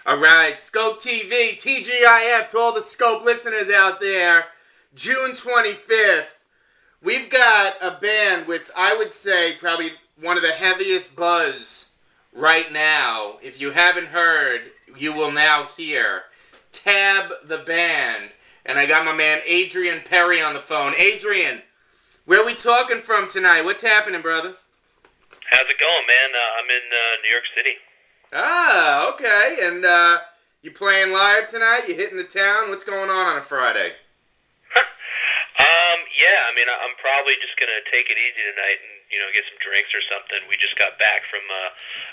All right, Skope TV, TGIF to all the Skope listeners out there. June 25th, we've got a band with, I would say, probably one of the heaviest buzz right now. If you haven't heard, you will now hear. Tab the band. And I got my man Adrian Perry on the phone. Adrian, where are we talking from tonight? What's happening, brother? How's it going, man? I'm in New York City. Ah, okay. And you playing live tonight? You hitting the town? What's going on a Friday? Yeah, I mean, I'm probably just going to take it easy tonight and, get some drinks or something. We just got back from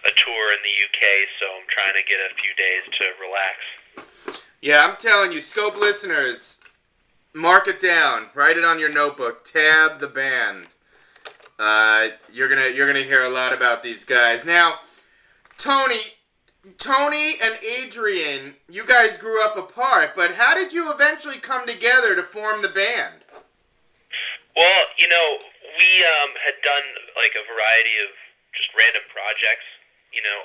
a tour in the UK, so I'm trying to get a few days to relax. Yeah, I'm telling you, Skope listeners, mark it down. Write it on your notebook. Tab the band. You're gonna hear a lot about these guys. Now, Tony and Adrian, you guys grew up apart, but how did you eventually come together to form the band? Well, we had done like a variety of just random projects,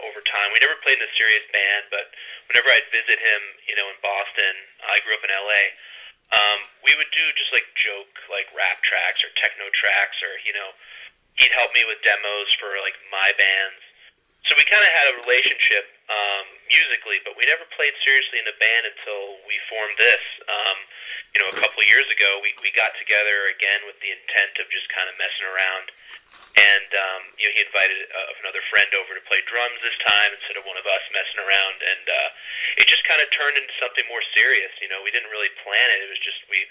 over time. We never played in a serious band, but whenever I'd visit him, in Boston, I grew up in LA, we would do just like joke, like rap tracks or techno tracks, or, he'd help me with demos for like my bands. So we kind of had a relationship musically, but we never played seriously in the band until we formed this. A couple of years ago, we got together again with the intent of just kind of messing around. And, he invited another friend over to play drums this time instead of one of us messing around. And it just kind of turned into something more serious. We didn't really plan it. It was just, we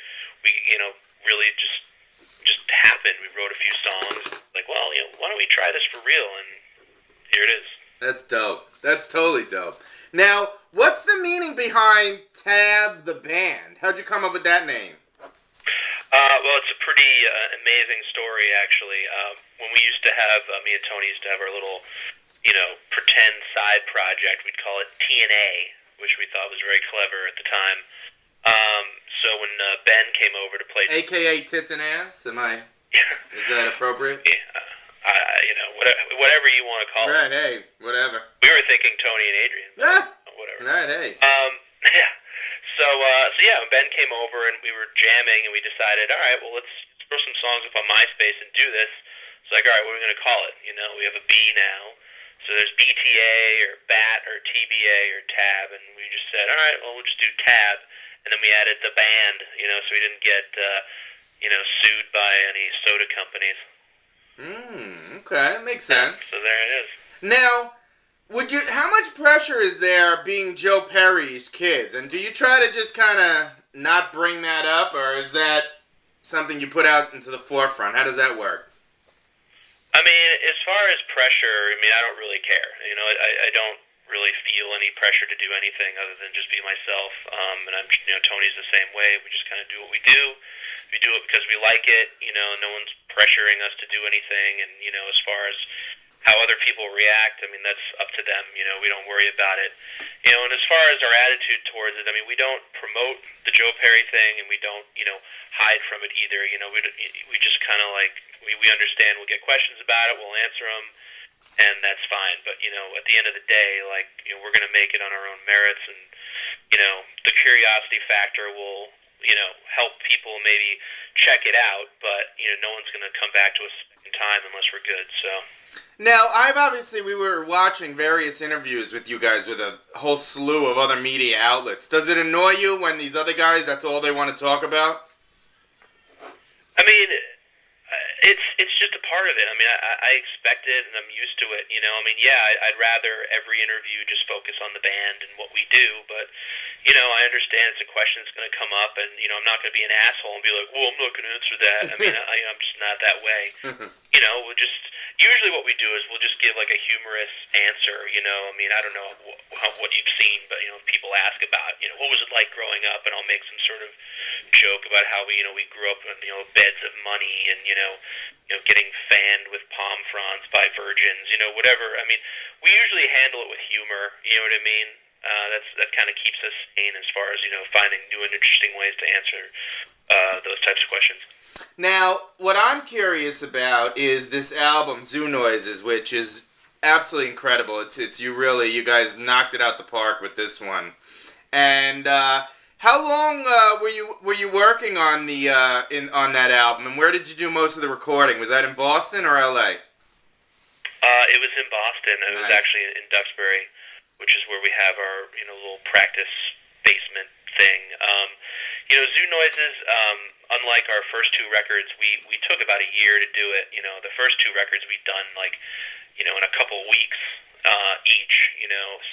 really just happened. We wrote a few songs. Like, well, why don't we try this for real? And here it is. That's dope. That's totally dope. Now, what's the meaning behind Tab the band? How'd you come up with that name? Well, it's a pretty amazing story, actually. When we used to have, me and Tony used to have our little, pretend side project. We'd call it TNA, which we thought was very clever at the time. So when Ben came over to play... AKA Tits and Ass? Is that appropriate? Whatever you want to call it. Right, hey, whatever. We were thinking Tony and Adrian. Whatever. Right, hey. Yeah. So when Ben came over and we were jamming and we decided, all right, well, let's throw some songs up on MySpace and do this. It's like, all right, what are we going to call it? We have a B now. So there's BTA or BAT or TBA or TAB, and we just said, all right, well, we'll just do TAB. And then we added the band, so we didn't get, sued by any soda companies. Okay, that makes sense. So there it is. Now, how much pressure is there being Joe Perry's kids? And do you try to just kind of not bring that up, or is that something you put out into the forefront? How does that work? I mean, as far as pressure, I don't really care. I don't really feel any pressure to do anything other than just be myself. And I'm, Tony's the same way. We just kind of do what we do. We do it because we like it. No one's pressuring us to do anything. And, as far as how other people react, that's up to them. We don't worry about it. And as far as our attitude towards it, we don't promote the Joe Perry thing, and we don't, hide from it either. We just kind of like, we understand we'll get questions about it, we'll answer them, and that's fine. But, at the end of the day, like, we're going to make it on our own merits, and, the curiosity factor will, help people maybe check it out, but, no one's going to come back to us in time unless we're good, so... Now, we were watching various interviews with you guys with a whole slew of other media outlets. Does it annoy you when these other guys, that's all they want to talk about? It's just a part of it. I expect it, and I'm used to it, I'd rather every interview just focus on the band and what we do, but, I understand it's a question that's going to come up, and, I'm not going to be an asshole and be like, well, I'm not going to answer that. I'm just not that way. Usually what we do is we'll just give, like, a humorous answer, I don't know what you've seen, but, people ask about, what was it like growing up, and I'll make some sort of joke about how we grew up in, beds of money and, getting fanned with palm fronds by virgins, whatever. We usually handle it with humor, you know what I mean? That kind of keeps us sane as far as, finding new and interesting ways to answer those types of questions. Now, what I'm curious about is this album, Zoo Noises, which is absolutely incredible. It's you guys knocked it out the park with this one. And how long were you working on the on that album? And where did you do most of the recording? Was that in Boston or L.A.? It was in Boston. It was Nice. actually in Duxbury, which is where we have our little practice basement thing. Zoo Noises. Unlike our first two records, we took about a year to do it. The first two records we'd done in a couple weeks each.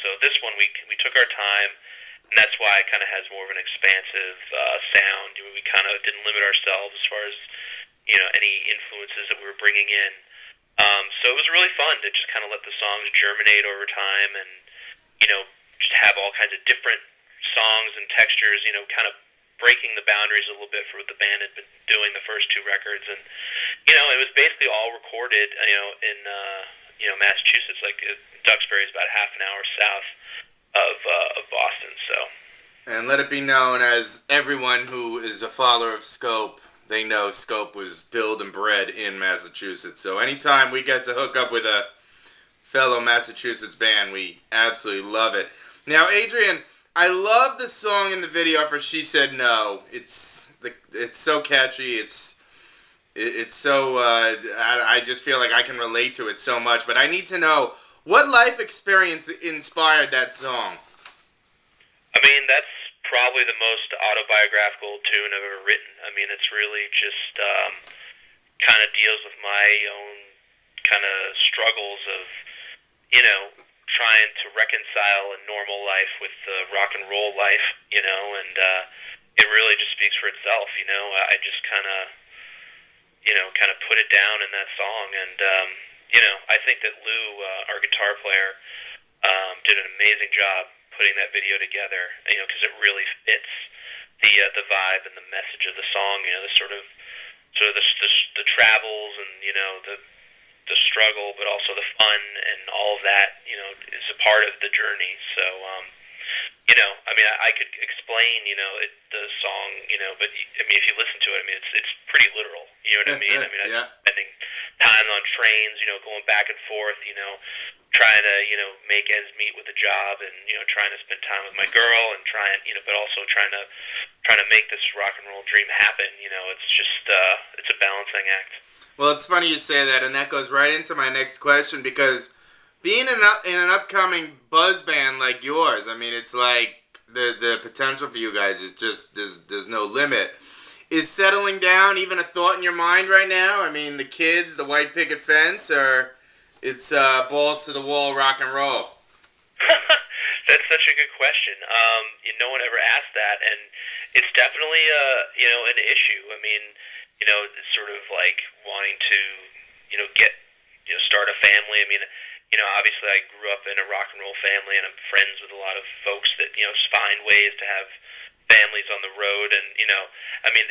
So this one we took our time, and that's why it kind of has more of an expansive sound. We kind of didn't limit ourselves as far as any influences that we were bringing in. So it was really fun to just kind of let the songs germinate over time, and just have all kinds of different songs and textures. Kind of breaking the boundaries a little bit for what the band had been doing the first two records, and it was basically all recorded in Massachusetts. Like Duxbury is about half an hour south of Boston. So. And let it be known, as everyone who is a follower of Skope, they know Skope was built and bred in Massachusetts. So anytime we get to hook up with a fellow Massachusetts band, we absolutely love it. Now, Adrian, I love the song in the video for "She Said No." It's so catchy. It's so I just feel like I can relate to it so much. But I need to know, what life experience inspired that song? I mean, that's probably the most autobiographical tune I've ever written. I mean, it's really just kind of deals with my own kind of struggles of trying to reconcile a normal life with the rock and roll life, and it really just speaks for itself. I just kind of put it down in that song, and I think that Lou, our guitar player, did an amazing job putting that video together, because it really fits the vibe and the message of the song, the sort of the travels, and the struggle, but also the fun and all of that, is a part of the journey. So, I mean, I could explain, the song, but I mean, if you listen to it, I mean, it's pretty literal. You know what I mean? I mean, Yeah. I'm spending time on trains, going back and forth, trying to, make ends meet with a job, and trying to spend time with my girl, and but also trying to make this rock and roll dream happen. It's just it's a balancing act. Well, it's funny you say that, and that goes right into my next question, because being in an upcoming buzz band like yours, I mean, it's like the potential for you guys is just there's no limit. Is settling down even a thought in your mind right now? I mean, the kids, the white picket fence, or it's balls to the wall rock and roll? That's such a good question. No one ever asked that, and it's definitely an issue. I mean, it's sort of like wanting to get start a family. I mean, obviously I grew up in a rock and roll family, and I'm friends with a lot of folks that find ways to have families on the road, and I mean,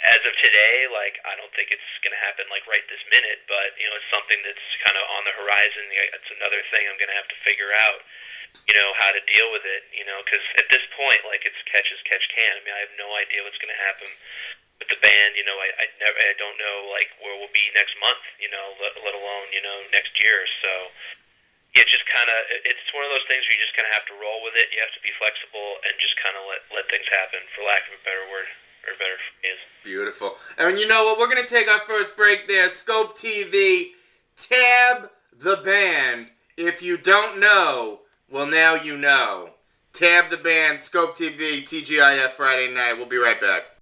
as of today, like, I don't think it's going to happen like right this minute, but it's something that's kind of on the horizon. It's another thing I'm going to have to figure out, how to deal with it, because at this point, like, it's catch as catch can. I mean, I have no idea what's going to happen with the band. I don't know, like, where we'll be next month, let alone next year. So it's just kind of, it's one of those things where you just kind of have to roll with it. You have to be flexible and just kind of let things happen, for lack of a better word, or a better phrase. Beautiful. And you know what? We're going to take our first break there. Skope TV, tab the band. If you don't know, well, now you know. Tab the band, Skope TV, TGIF Friday night. We'll be right back.